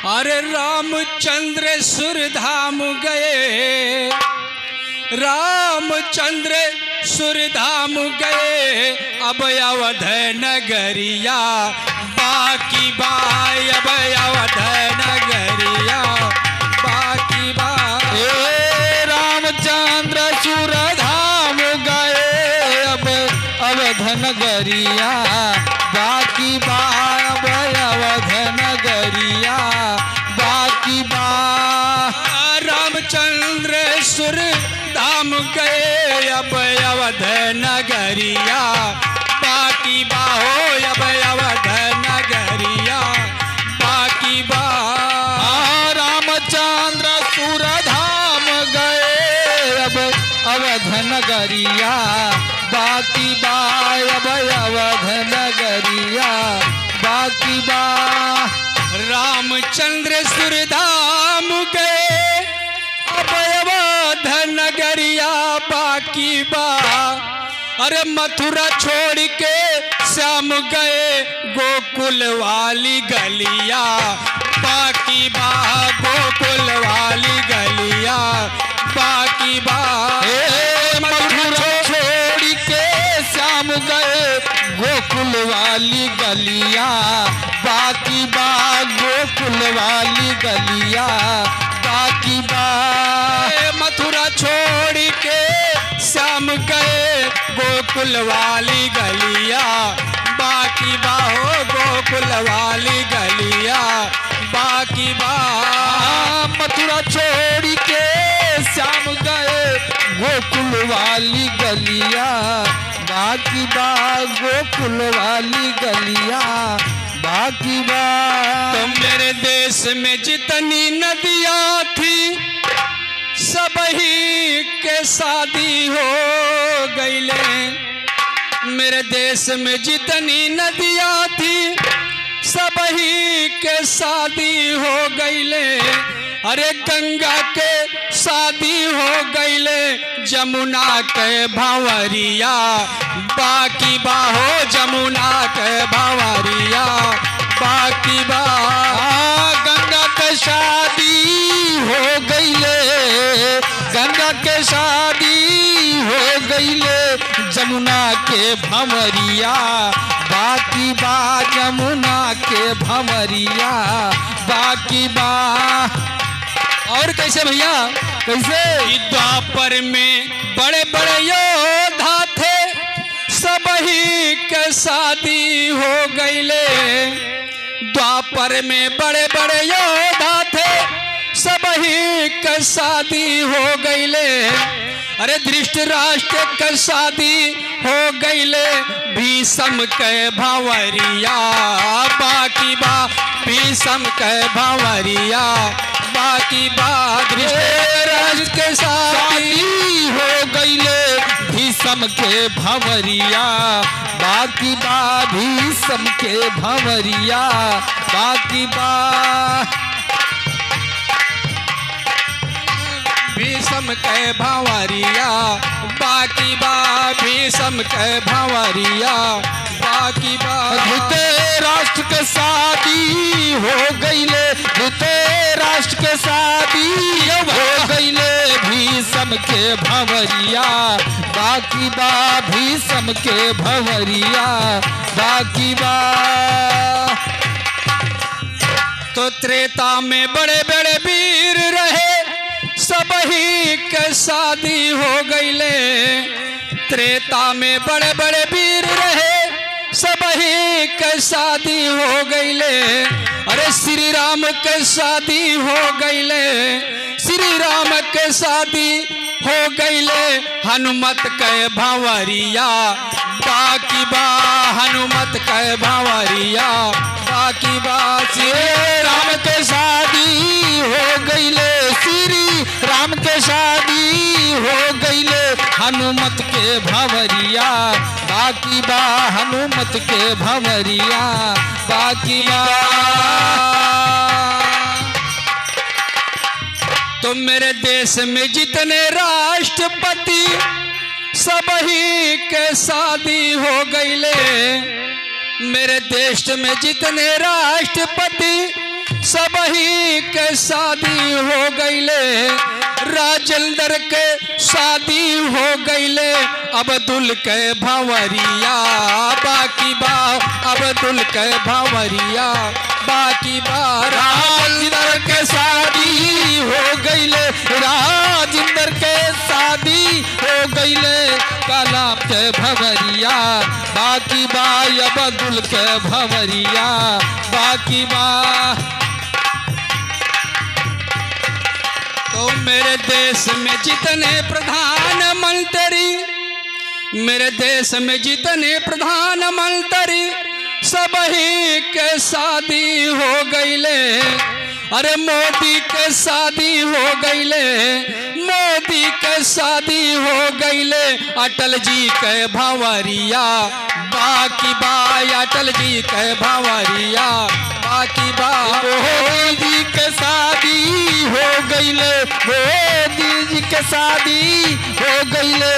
अरे रामचंद्र सुरधाम गए, रामचंद्र सुरधाम गए, अब अवध नगरिया बाकी बाय, अब अवध नगरिया बाकी बाय। रामचंद्र सुरधाम गए, अब अवध नगरिया बाकी बाय, अब अवध नगरिया बाकी बाय। रामचंद्र सुरधाम गए, अब अवध नगरिया बाकी बाहो, अब अवध नगरिया बाकी बा। रामचंद्र सुरधाम गए, अब अवध नगरिया बाकी बाय, अब अवध नगरिया बाकी बा। रामचंद्र सुरधाम गए, अब अवध नगरिया बाकी बा। अरे मथुरा छोड़ के श्याम गए, गोकुल वाली गलिया बाकी बा, गोकुल वाली गलिया बाकी बा। मथुरा छोड़ के श्याम गए, गोकुल वाली गलिया बाकी बा, गोकुल वाली गलिया बाकी बा। मथुरा छोड़ के श्याम गए, गोकुल वाली गलिया बाकी बा हो, गोकुल वाली गलिया बाकी बा। मथुरा छोड़ के श्याम गए, गोकुल वाली गलिया बाकी बा, गोकुल वाली गलिया बाकी बा। तो मेरे देश में जितनी नदियां थी, सबही के शादी हो गईले। मेरे देश में जितनी नदियां थी, सबही के शादी हो गईले। अरे गंगा के शादी हो गईले, जमुना के भंवरिया बाकी बा हो, जमुना के भंवरिया बाकी बा। गंगा के शादी हो गईले, गंगा के शादी हो गईले, जमुना के भंवरिया बाकी बा, जमुना के भंवरिया बाकी बा। और कैसे भैया, कैसे? द्वापर में बड़े बड़े योद्धा थे, सबही के शादी हो गईले। द्वापर में बड़े बड़े योद्धा थे, सबही के शादी हो गईले। अरे धृतराष्ट्र के शादी हो गईले, भीष्म के भंवरिया बाकी बा, भीष्म के भंवरिया बाकी बा। धृतराष्ट्र के शादी हो गईले, भीष्म के भंवरिया बाकी बा, भीष्म के भंवरिया बाकी बा। भीष्म के भंवरिया बाकी बा, भीष्म के भंवरिया बाकी बा। धृतराष्ट्र के शादी हो गईले, धृतराष्ट्र के शादी हो गईले, भीष्म के भंवरिया बाकी बा, भीष्म के भंवरिया बाकी बा। तो त्रेता में बड़े बड़े वीर रहे, सबही के शादी हो गईले। त्रेता में बड़े बड़े वीर रहे, सबही के शादी हो गईले। अरे श्री राम के शादी हो गईले, श्री राम के शादी हो गईले। हनुमत के भंवरिया बाकी बा, हनुमत के भंवरिया बाकी बा। श्री राम के शादी हो गईले, श्री राम के शादी हो गईले, हनुमत के भंवरिया बाकी बा, हनुमत के भंवरिया बाकी बा। तो मेरे देश में जितने राष्ट्रपति, सबही के शादी हो गईले। मेरे देश में जितने राष्ट्रपति सब ही के शादी हो गईले, राजेंद्र के शादी हो गईले, अब्दुल के भंवरिया बाकी बा, अब्दुल के भंवरिया बाकी बा। राजेंद्र के शादी हो गईले, राजेंद्र के शादी हो गईले, कलाम के भंवरिया बाकी बा, अब्दुल के भंवरिया बाकी बा। तो मेरे देश में जितने प्रधानमंत्री, मेरे देश में जितने प्रधानमंत्री सब ही के शादी हो गईले, अरे मोदी के शादी हो गईले, मोदी के शादी हो गईले, अटल जी के भंवरिया बाकी बा, अटल जी के भंवरिया बाकी बा। मोदी के शादी हो गईले, मोदी जी के शादी हो गईले,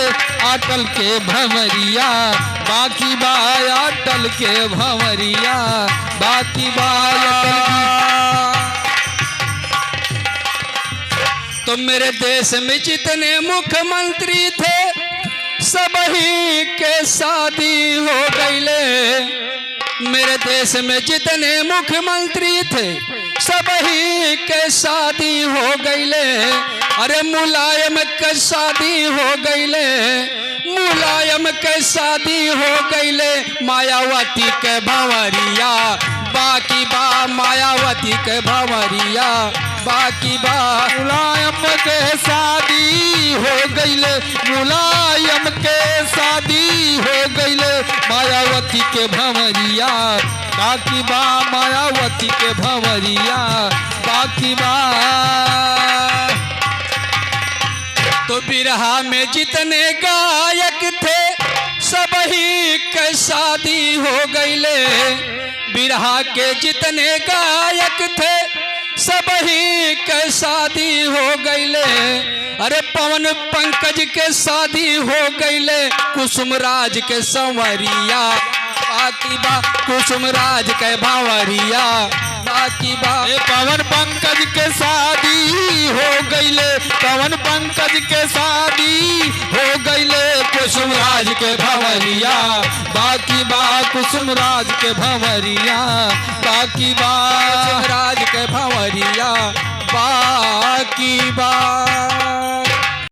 अटल के भंवरिया बाकी बा, अटल के भंवरिया बाकी बा। तो मेरे देश में जितने मुख्यमंत्री थे सब ही के शादी हो गईले, मेरे देश में जितने मुख्यमंत्री थे सब ही के शादी हो गईले, अरे मुलायम के शादी हो गईले, मुलायम के शादी हो गईले, मायावती के भंवरिया बाकी बा, मायावती के भंवरिया बाकी बा। मुलायम के शादी हो गईले, मुलायम के शादी हो गईले, मायावती के भंवरिया बाकी बा, मायावती के भंवरिया बाकी बा। तो बिरहा में जितने गायक थे सब ही के शादी हो गईले, बिरहा के जितने गायक थे सब ही के शादी हो गईले, अरे पवन पंकज के शादी हो गईले, कुसुम राज के संवरिया बाकी बा, कुसुम राज के भंवरिया बाकी बा। पवन पंकज के शादी हो गईले, पवन पंकज के शादी हो गईले, कुसुम राज के भंवरिया बाकी बा, कुसुम राज के भंवरिया बाकी बा, कुसुम राज के भंवरिया बाकी बा।